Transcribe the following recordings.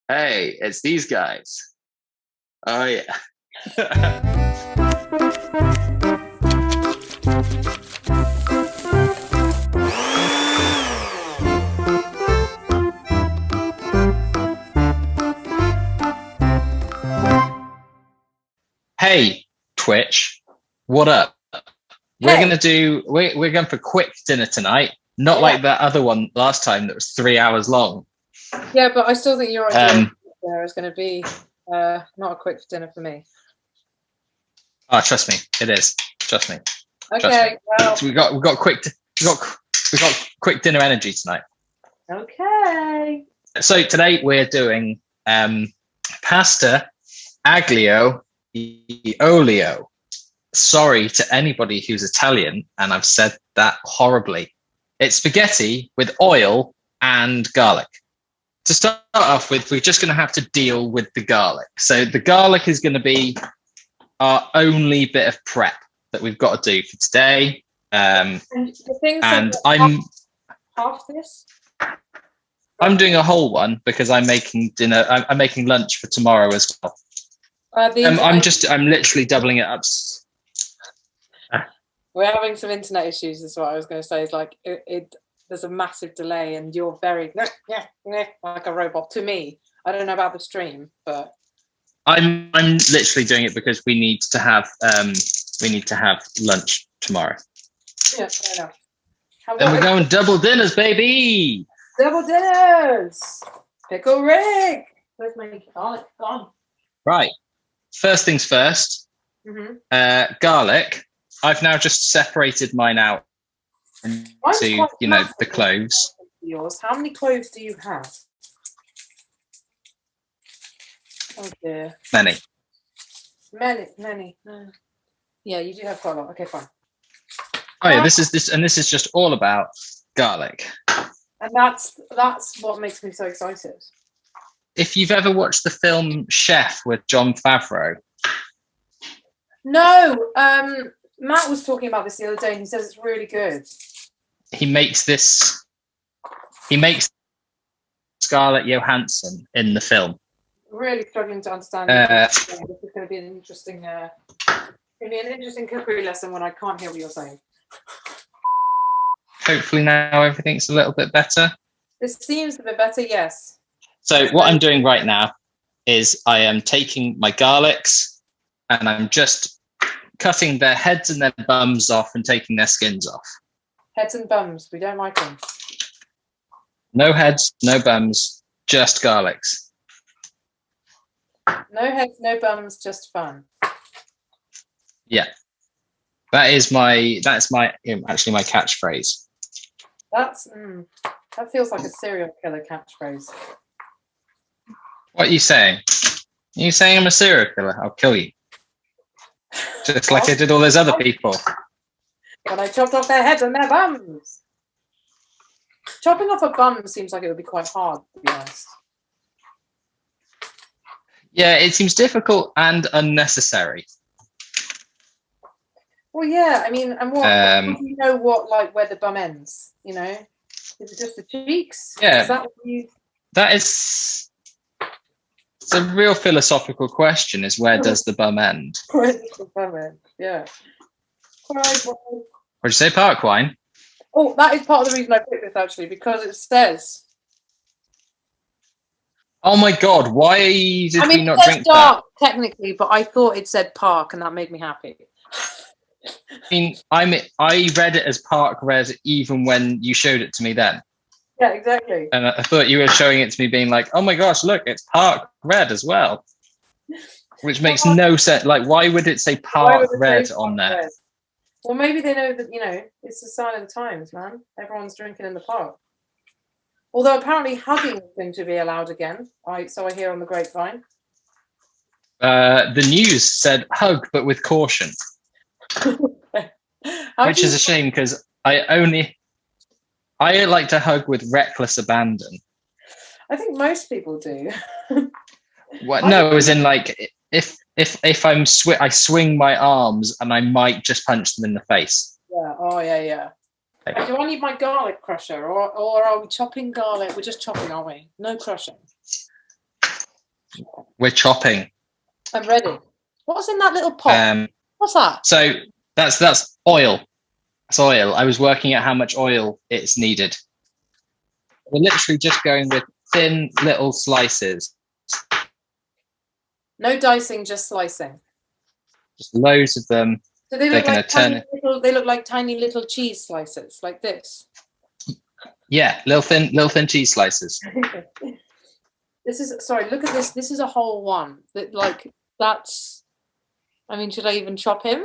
Hey, it's these guys. Oh yeah. Hey, Twitch. What up? We're Hey, gonna do we're going for quick dinner tonight. Not yeah, like that other one last time that was 3 hours long. yeah, but I still think your idea Um there is going to be not a quick dinner for me. Trust me, it is. Trust me. Trust me. Okay, well, We got quick dinner energy tonight. okay. So today we're doing pasta aglio e olio. Sorry to anybody who's Italian, and I've said that horribly. It's spaghetti with oil and garlic. To start off with, we're just going to have to deal with the garlic. So the garlic is going to be our only bit of prep that we've got to do for today. And the thing said And half this. I'm doing a whole one because I'm making dinner. I'm making lunch for tomorrow as well. I'm literally doubling it up. We're having some internet issues. Is what I was going to say. Is like there's a massive delay, and you're very like a robot to me. I don't know about the stream, but I'm literally doing it because we need to have lunch tomorrow. yeah, fair enough. Then we're going double dinners, baby. Double dinners. Pickle rig. Where's my garlic gone? Right. First things first. Mm-hmm. Garlic. I've now just separated mine out into the cloves. Yours. How many cloves do you have? Oh dear. Many. Many. Yeah, you do have quite a lot. Okay, fine. Oh yeah, this is just all about garlic. And that's what makes me so excited. If you've ever watched the film Chef with Jon Favreau. No, Matt was talking about this the other day, and he says it's really good. He makes Scarlett Johansson in the film. Really struggling to understand. This is going to be an interesting, cookery lesson when I can't hear what you're saying. Hopefully now everything's a little bit better. This seems a bit better, yes. So what I'm doing right now is I am taking my garlics and I'm just cutting their heads and their bums off and taking their skins off. Heads and bums, we don't like them. No heads, no bums, just garlics. No heads, no bums, just fun. Yeah. That's my catchphrase. That feels like a serial killer catchphrase. What are you saying? Are you saying I'm a serial killer? I'll kill you. Just like I did all those other people. When I chopped off their heads and their bums. Chopping off a bum seems like it would be quite hard, to be honest. Yeah, it seems difficult and unnecessary. Well, yeah, I mean, and what do you know where the bum ends? You know, is it just the cheeks? Yeah, is that what you... it's a real philosophical question: is where does the bum end? Where does the bum end? Yeah. What'd you say, park wine? Oh, that is part of the reason I picked this actually, because it says. Oh my God! Why did we not drink dark, that? Technically, but I thought it said park, and that made me happy. I read it as park red even when you showed it to me then. Yeah, exactly. And I thought you were showing it to me being like, oh my gosh, look, it's park red as well. Which makes no sense. Like, why would it say park red on there? Red? Well, maybe they know that, it's the sign of the times, man. Everyone's drinking in the park. Although apparently hugging is going to be allowed again. So I hear on the grapevine. The news said hug, but with caution. Which is a shame because I like to hug with reckless abandon. I think most people do. Well, no, it was in like if I swing my arms and I might just punch them in the face. Yeah. Oh yeah. Do I need my garlic crusher or are we chopping garlic? We're just chopping, aren't we? No crushing. We're chopping. I'm ready. What's in that little pot? What's that? So that's oil. It's oil. I was working out how much oil it's needed. We're literally just going with thin little slices. No dicing, just slicing. Just loads of them. So they look like tiny little cheese slices, like this. Yeah, little thin cheese slices. This is sorry. Look at this. This is a whole one. That's. I mean, should I even chop him?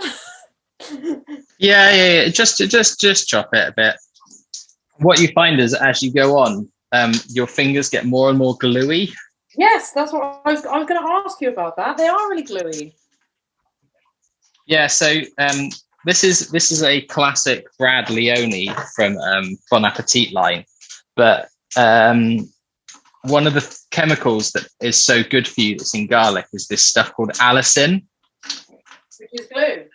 Yeah. Just chop it a bit. What you find is as you go on, your fingers get more and more gluey. Yes, that's what I was going to ask you about. That they are really gluey. Yeah. So this is a classic Brad Leone from Bon Appetit line, but one of the chemicals that is so good for you that's in garlic is this stuff called allicin, which is glue.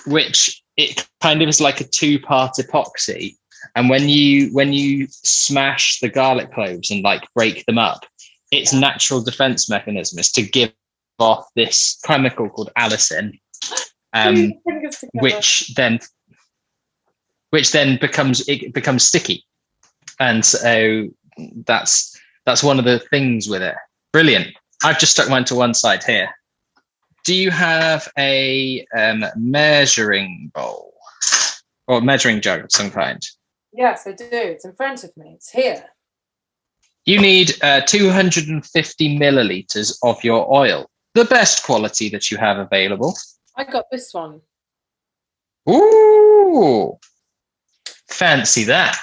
Which it kind of is like a two-part epoxy. And when you smash the garlic cloves and like break them up, its natural defense mechanism is to give off this chemical called allicin, which then becomes sticky. And so that's one of the things with it. Brilliant. I've just stuck mine to one side here. Do you have a measuring bowl or measuring jug of some kind? Yes, I do. It's in front of me. It's here. You need 250 milliliters of your oil, the best quality that you have available. I got this one. Ooh, fancy that.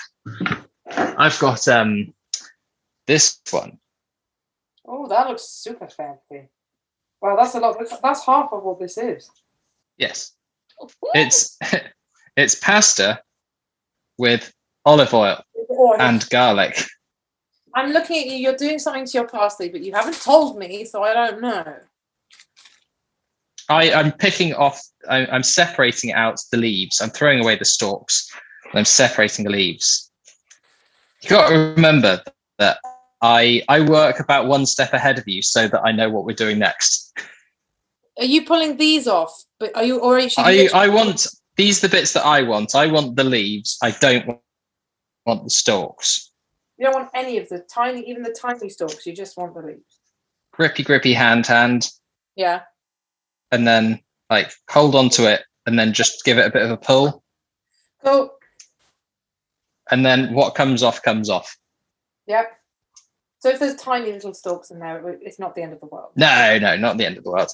I've got this one. Oh, that looks super fancy. Wow, that's a lot. That's half of what this is. Yes, it's pasta with olive oil and garlic. I'm looking at you. You're doing something to your parsley, but you haven't told me, so I don't know. I'm picking off. I'm separating out the leaves. I'm throwing away the stalks. And I'm separating the leaves. You got to remember that I work about one step ahead of you, so that I know what we're doing next. Are you pulling these off? But are you already? I want these. The bits that I want. I want the leaves. I don't want the stalks. You don't want any of the even the tiny stalks. You just want the leaves. Grippy hand. Yeah. And then like hold on to it, and then just give it a bit of a pull. Cool. And then what comes off comes off. Yep. So if there's tiny little stalks in there, it's not the end of the world. No, not the end of the world.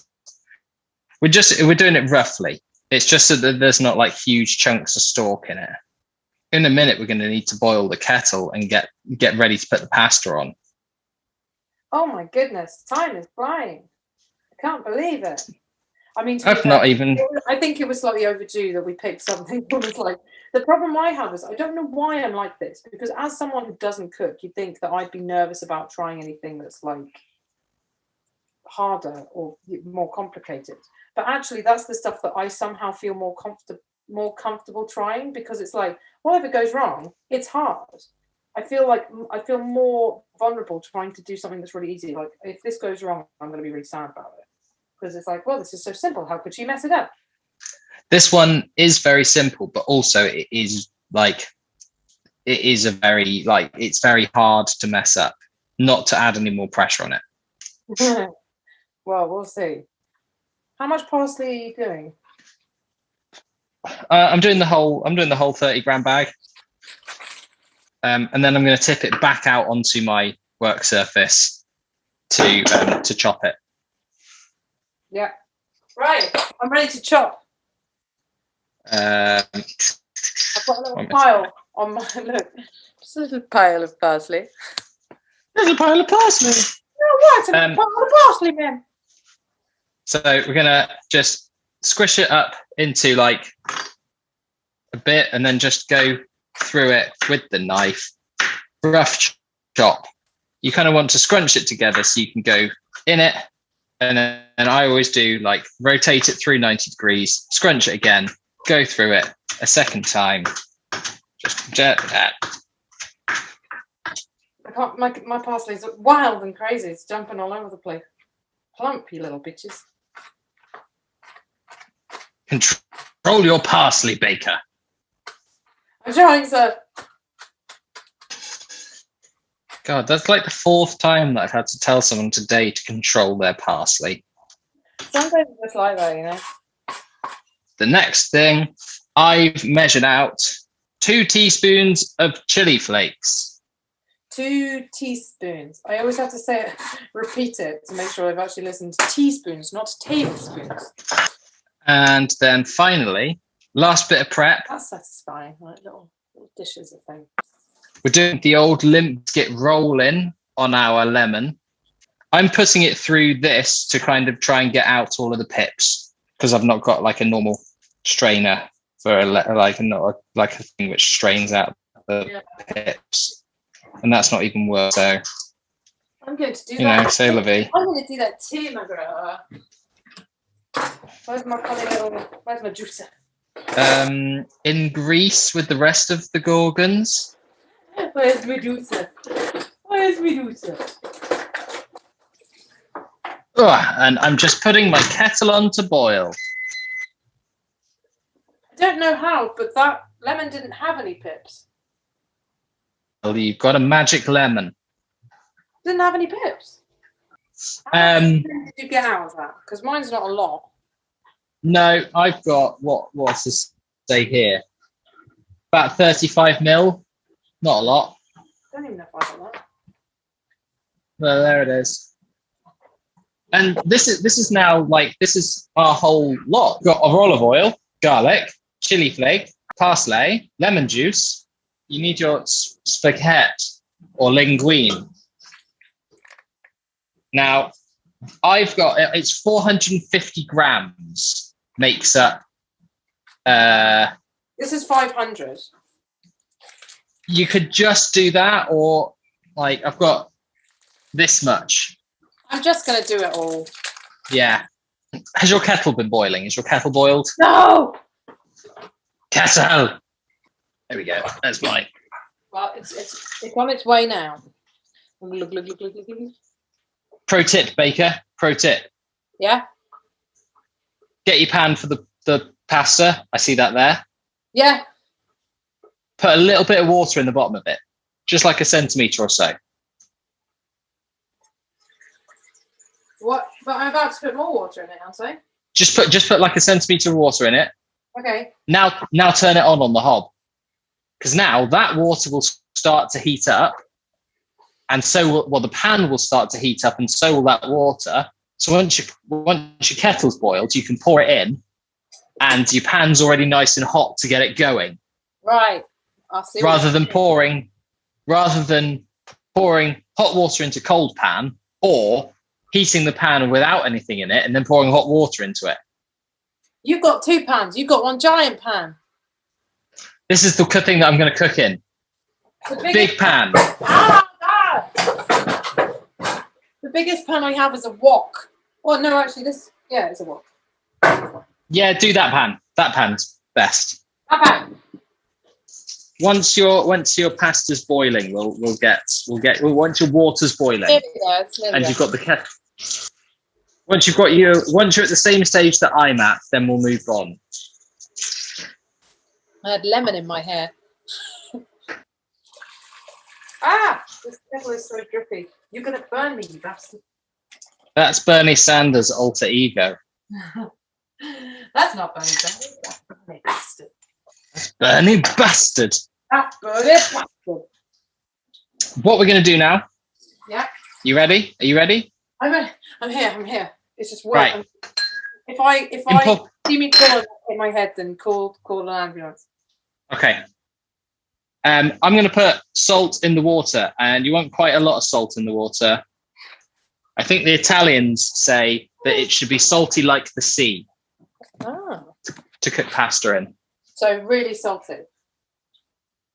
We're doing it roughly. It's just so that there's not like huge chunks of stalk in it. In a minute, we're going to need to boil the kettle and get ready to put the pasta on. Oh my goodness, time is flying. I can't believe it. I mean, I think it was slightly overdue that we picked something that was like, the problem I have is I don't know why I'm like this, because as someone who doesn't cook, you'd think that I'd be nervous about trying anything that's like harder or more complicated. But actually, that's the stuff that I somehow feel more comfortable trying, because it's like, well, if it goes wrong, it's hard. I feel more vulnerable trying to do something that's really easy. Like if this goes wrong, I'm going to be really sad about it, because it's like, well, this is so simple. How could she mess it up? This one is very simple, but also it is it's very hard to mess up, not to add any more pressure on it. Well, we'll see. How much parsley are you doing? I'm doing the whole 30-gram bag. And then I'm going to tip it back out onto my work surface to chop it. Yeah. Right. I'm ready to chop. I've got a little pile on my look. Just a little pile of parsley. There's a pile of parsley. No, what? A pile of parsley, man. So we're gonna just squish it up into like a bit, and then just go through it with the knife. Rough chop. You kind of want to scrunch it together so you can go in it, and I always do like rotate it through 90 degrees, scrunch it again, go through it a second time. Just jet that. I can't. My parsley's wild and crazy. It's jumping all over the place. Plump, you little bitches. Control your parsley, Baker. I'm trying, sir. God, that's like the 4th time that I've had to tell someone today to control their parsley. Sometimes it's just like that, you know. The next thing, I've measured out 2 teaspoons of chili flakes. 2 teaspoons. I always have to say it, repeat it to make sure I've actually listened. Teaspoons, not tablespoons. And then finally, last bit of prep. That's satisfying. Like little dishes of things. We're doing the old limp biscuit roll-in on our lemon. I'm putting it through this to kind of try and get out all of the pips because I've not got like a normal strainer for a thing which strains out the pips, and that's not even worth. So I'm going to do that. Say la vie. I'm going to do that too, McGraw. Where's my juicer? In Greece with the rest of the gorgons. Where's Medusa? Where's Medusa? And I'm just putting my kettle on to boil. I don't know how, but that lemon didn't have any pips. Well, you've got a magic lemon. Didn't have any pips. How much did you get out of that? Because mine's not a lot. No, I've got what's this say here? About 35 mil. Not a lot. I don't even know if I got that. Well, there it is. And this is now this is our whole lot. We've got olive oil, garlic, chili flake, parsley, lemon juice. You need your spaghetti or linguine. Now, I've got it's 450 grams. Makes up. This is 500. You could just do that, or I've got this much. I'm just going to do it all. Yeah. Has your kettle been boiling? Is your kettle boiled? No! Kettle! There we go. That's mine. Well, it's on its way now. Pro tip, Baker. Pro tip. Yeah? Get your pan for the pasta. I see that there. Yeah. Put a little bit of water in the bottom of it. Just like a centimetre or so. What? But I'm about to put more water in it, aren't I? Just put like a centimetre of water in it. Okay. Now turn it on the hob. Because now that water will start to heat up. And so the pan will start to heat up, and so will that water. So once your kettle's boiled, you can pour it in, and your pan's already nice and hot to get it going. Right. I'll see. Rather than pouring hot water into cold pan, or heating the pan without anything in it and then pouring hot water into it. You've got 2 pans. You've got one giant pan. This is the thing that I'm going to cook in. Big pan. Ah, God. The biggest pan I have is a wok. Well, no, actually, it's a wok. Yeah, do that pan. That pan's best. That pan. Once your pasta's boiling, once your water's boiling, and you've got the kettle. Once you're at the same stage that I'm at, then we'll move on. I had lemon in my hair. This kettle is so drippy. You're gonna burn me, you bastard. That's Bernie Sanders' alter ego. That's not Bernie Sanders. That's Bernie Bastard. Bernie Bastard. That's Bernie Bastard. What we're going to do now? Yeah. You ready? Are you ready? I'm here. It's just work. Right. If I see me fall in my head, then call an ambulance. Okay. I'm going to put salt in the water, and you want quite a lot of salt in the water. I think the Italians say that it should be salty like the sea to cook pasta in. So really salty.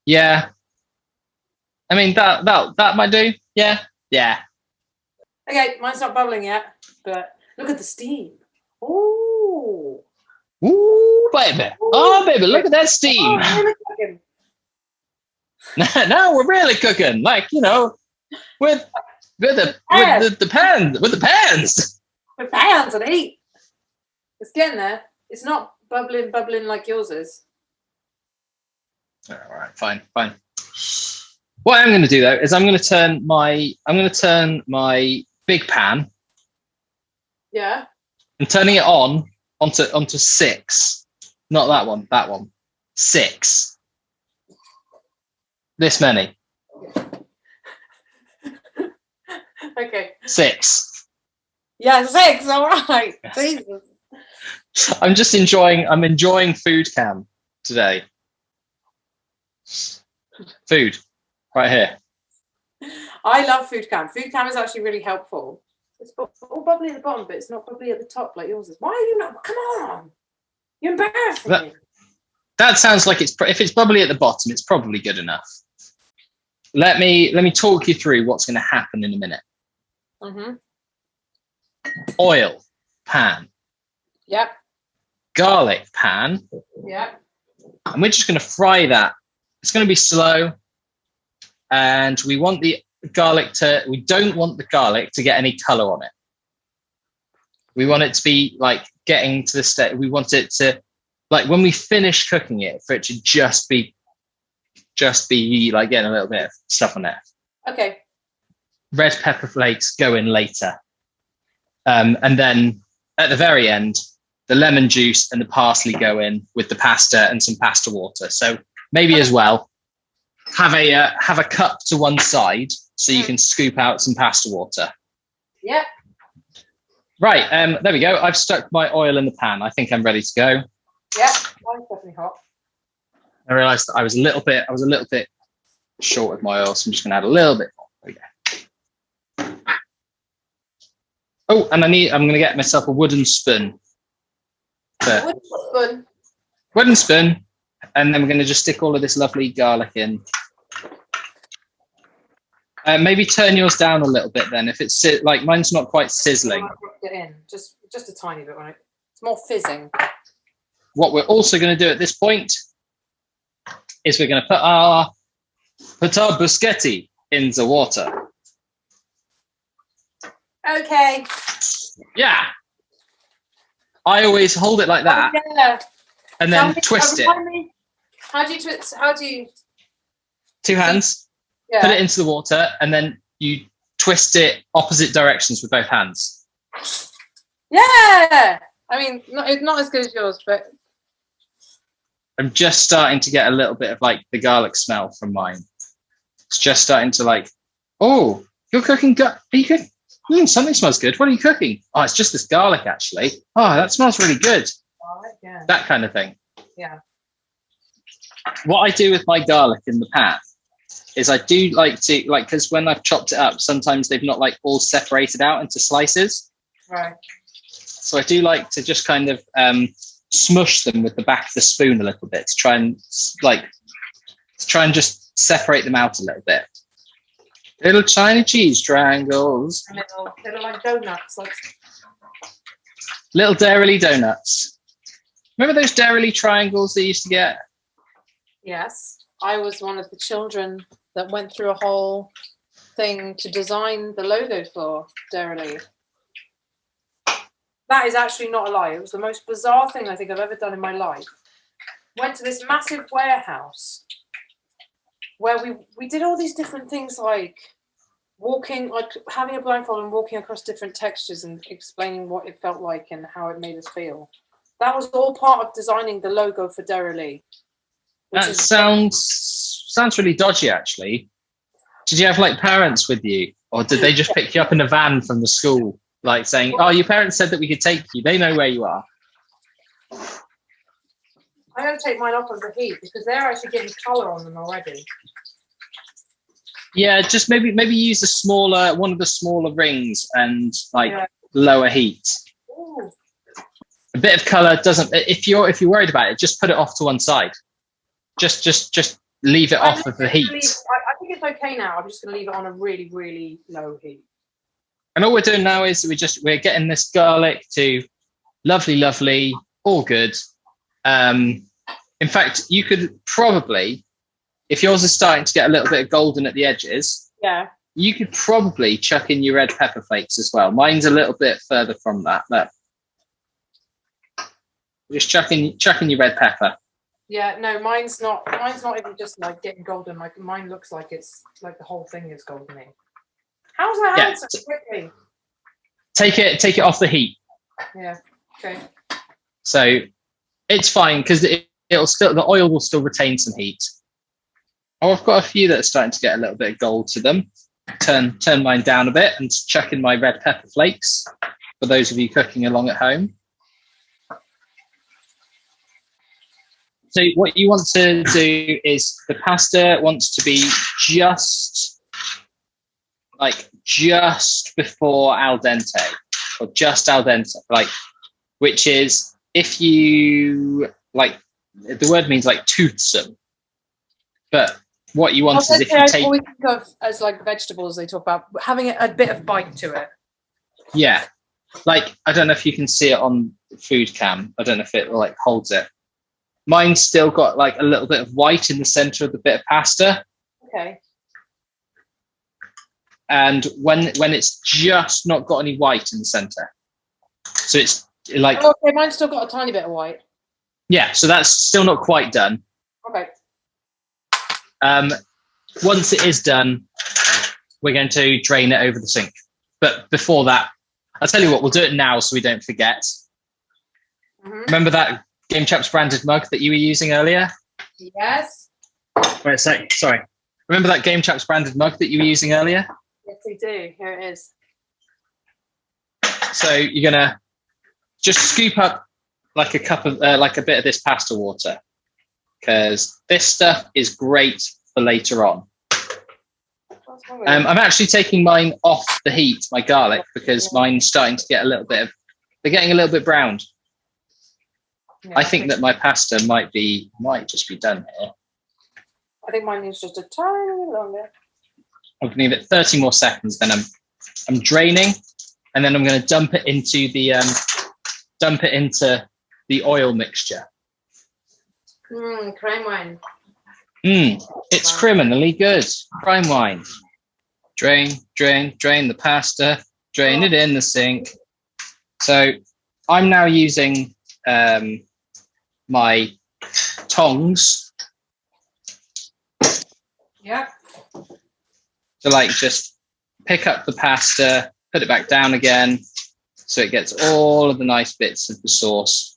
Yeah. I mean, that might do. Yeah. Yeah. Okay, mine's not bubbling yet, but look at the steam. Ooh. Ooh, baby. Ooh. Oh, baby, look at that steam. Oh, really cooking. Now we're really cooking. with the pans. With the pans. With pans and heat. It's getting there. It's not bubbling like yours is. All right, fine. What I'm going to do though is I'm going to turn my big pan. Yeah. I'm turning it onto 6. Not that one. That one. 6. This many. Okay. 6. Yeah, 6. All right. Jesus. I'm enjoying food cam today. Food right here. I love food cam. Food cam is actually really helpful. It's all bubbly at the bottom, but it's not bubbly at the top like yours is. Why are you not? Come on. You're embarrassing me. That sounds like if it's bubbly at the bottom, it's probably good enough. Let me talk you through what's going to happen in a minute. Mm-hmm. Oil pan. Yep. Garlic pan. Yep. And we're just going to fry that. It's going to be slow. And we don't want the garlic to get any color on it. We want it to be like getting to the state. We want it to, like when we finish cooking it, for it to just be like getting a little bit of stuff on it. Okay. Red pepper flakes go in later. And then at the very end, the lemon juice and the parsley go in with the pasta and some pasta water. So maybe as well, have a cup to one side so you can scoop out some pasta water. Yeah. Right. There we go. I've stuck my oil in the pan. I think I'm ready to go. Yeah. Mine's definitely hot. I realised that I was a little bit short of my oil, so I'm just going to add a little bit more. There we go. Oh, and I'm going to get myself a wooden spoon. Wooden spoon. And then we're going to just stick all of this lovely garlic in. Maybe turn yours down a little bit then. If it's like mine's not quite sizzling. It in just a tiny bit, right? It's more fizzing. What we're also going to do at this point is we're going to put our bruschetti in the water. Okay. Yeah. I always hold it like that. Oh, yeah. And then twist it. How do you twist? How do you? 2 hands. Yeah. Put it into the water, and then you twist it opposite directions with both hands. Yeah. I mean, not as good as yours, but I'm just starting to get a little bit of like the garlic smell from mine. It's just starting to like, oh, you're cooking. Are you cooking? Something smells good. What are you cooking? Oh, it's just this garlic actually. Oh, that smells really good. Yeah. That kind of thing. Yeah. What I do with my garlic in the pan is I do like to because when I've chopped it up, sometimes they've not like all separated out into slices. Right. So I do like to just kind of smush them with the back of the spoon a little bit to try and just separate them out a little bit. Little tiny cheese triangles. Little like donuts, like little Dairy donuts. Remember those Dairy triangles they used to get? Yes, I was one of the children that went through a whole thing to design the logo for Dairy. That is actually not a lie. It was the most bizarre thing I think I've ever done in my life. Went to this massive warehouse where we did all these different things like walking, like having a blindfold and walking across different textures and explaining what it felt like and how it made us feel. That was all part of designing the logo for Dairy. That sounds really dodgy, actually. Did you have like parents with you, or did they just pick you up in a van from the school, like saying, "Oh, your parents said that we could take you. They know where you are." I'm going to take mine off of the heat because they're actually getting colour on them already. Yeah, just maybe use one of the smaller rings and lower heat. Ooh. A bit of colour doesn't. If you're worried about it, just put it off to one side. Just leave it off of the heat. I think it's okay now. I'm just going to leave it on a really, really low heat. And all we're doing now is we're getting this garlic to lovely, all good. In fact, you could probably, if yours is starting to get a little bit golden at the edges, yeah, you could probably chuck in your red pepper flakes as well. Mine's a little bit further from that. Look. Just chucking your red pepper. Yeah, no, mine's not even just like getting golden. Like mine looks like it's like the whole thing is golden. How's that out so quickly? Take it off the heat. Yeah. Okay. So it's fine because it'll still, the oil will still retain some heat. Oh, I've got a few that are starting to get a little bit of gold to them. Turn mine down a bit and chuck in my red pepper flakes for those of you cooking along at home. So what you want to do is the pasta wants to be just before al dente, or just al dente, like, which is, if you like, the word means like toothsome, but what you want is if you take, always think of as like vegetables, they talk about having a bit of bite to it. Yeah, like, I don't know if you can see it on food cam. I don't know if it like holds it. Mine's still got like a little bit of white in the center of the bit of pasta. Okay. And when it's just not got any white in the center, so it's like, oh, okay, mine's still got a tiny bit of white. Yeah, so that's still not quite done. Okay. Once it is done, we're going to drain it over the sink. But before that, I'll tell you what, we'll do it now so we don't forget. Mm-hmm. Remember that Game Chaps branded mug that you were using earlier? Yes. Wait a sec, sorry. Remember that Game Chaps branded mug that you were using earlier? Yes, we do. Here it is. So you're gonna just scoop up like a cup of, like a bit of this pasta water, because this stuff is great for later on. I'm actually taking mine off the heat, my garlic, because mine's starting to get a little bit of, they're getting a little bit browned. Yeah, I think that my pasta might just be done here. I think mine needs just a tiny bit longer. I'm going to give it 30 more seconds, then I'm draining, and then I'm going to dump it into the oil mixture. Crime wine. It's criminally good. Crime wine. Drain the pasta, drain it in the sink. So I'm now using my tongs. Yeah. To like just pick up the pasta, put it back down again, so it gets all of the nice bits of the sauce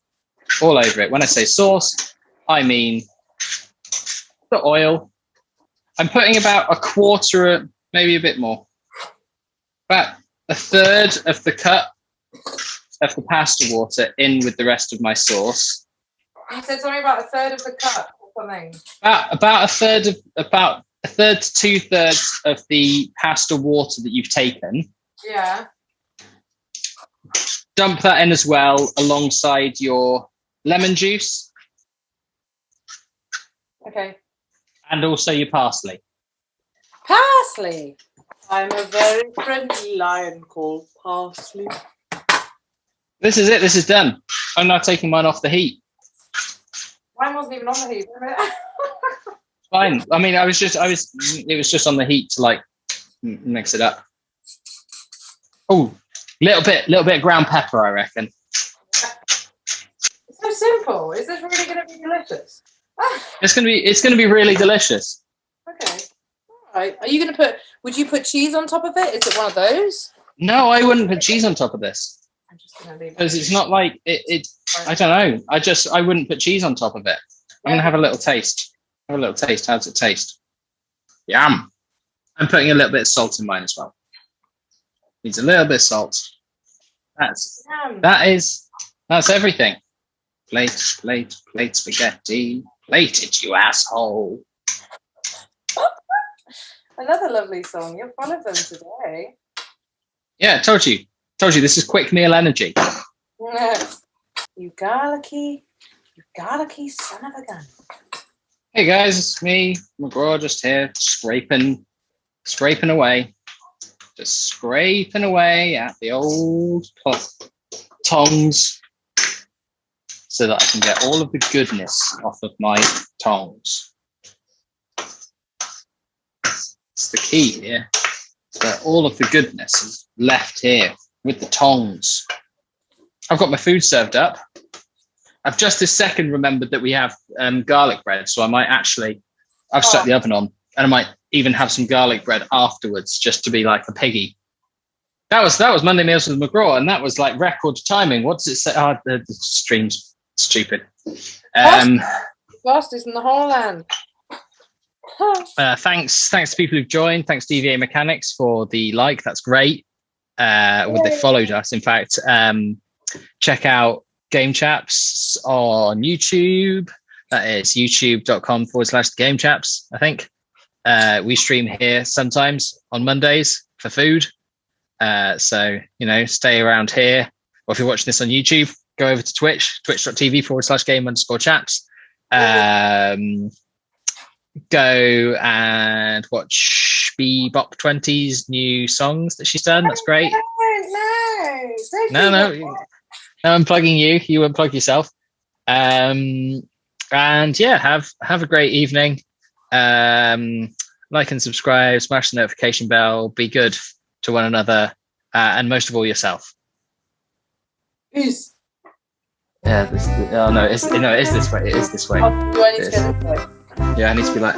all over it. When I say sauce, I mean the oil. I'm putting about a quarter, maybe a bit more, about a third of the cup of the pasta water in with the rest of my sauce. You said something about a third of the cup or something. About a third to 2/3 of the pasta water that you've taken. Yeah. Dump that in as well alongside your lemon juice. Okay. And also your parsley. Parsley. I'm a very friendly lion called Parsley. This is it. This is done. I'm now taking mine off the heat. Mine wasn't even on the heat. Fine. I mean, it was just on the heat to like mix it up. Oh, little bit of ground pepper, I reckon. It's so simple. Is this really going to be delicious? It's gonna be really delicious. Okay. All right. Are you going to would you put cheese on top of it? Is it one of those? No, I wouldn't put cheese on top of this. I'm just going to leave it. Because it's not like it. I don't know. I wouldn't put cheese on top of it. I'm gonna have a little taste. How does it taste? Yum. I'm putting a little bit of salt in mine as well. Needs a little bit of salt. That's everything. Plate spaghetti. Plate it, you asshole. Another lovely song. You're full of them today. Yeah, told you. This is quick meal energy. Yes. You garlicky son of a gun. Hey guys, it's me, McGraw, just here scraping away. Just scraping away at the old tongs so that I can get all of the goodness off of my tongs. It's the key here. So all of the goodness is left here with the tongs. I've got my food served up. I've just this second remembered that we have garlic bread, so I might actually, I've set the oven on, and I might even have some garlic bread afterwards, just to be like a piggy. That was Monday Meals with McGraw, and that was like record timing. What does it say? Oh, the stream's stupid. Fastest in the whole land. Thanks to people who've joined. Thanks to DVA Mechanics for the like. That's great. They followed us. In fact, check out Game Chaps on YouTube. That is youtube.com/Game Chaps, I think. We stream here sometimes on Mondays for food. So, stay around here. Or if you're watching this on YouTube, go over to Twitch, twitch.tv/game_chaps. Go and watch Bebop 20's new songs that she's done. That's great. No, I'm plugging you. You unplug yourself. And yeah, have a great evening. Like and subscribe, smash the notification bell, be good to one another, and most of all yourself. Peace. Yeah, it is this way. It is this way. Do I need to go this way? Yeah, I need to be like,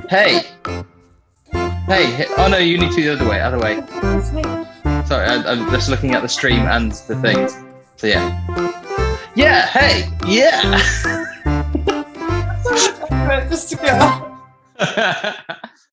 Hey. Oh no, you need to be the other way. Sorry, I'm just looking at the stream and the things. So yeah. Yeah, hey, yeah. Just to go.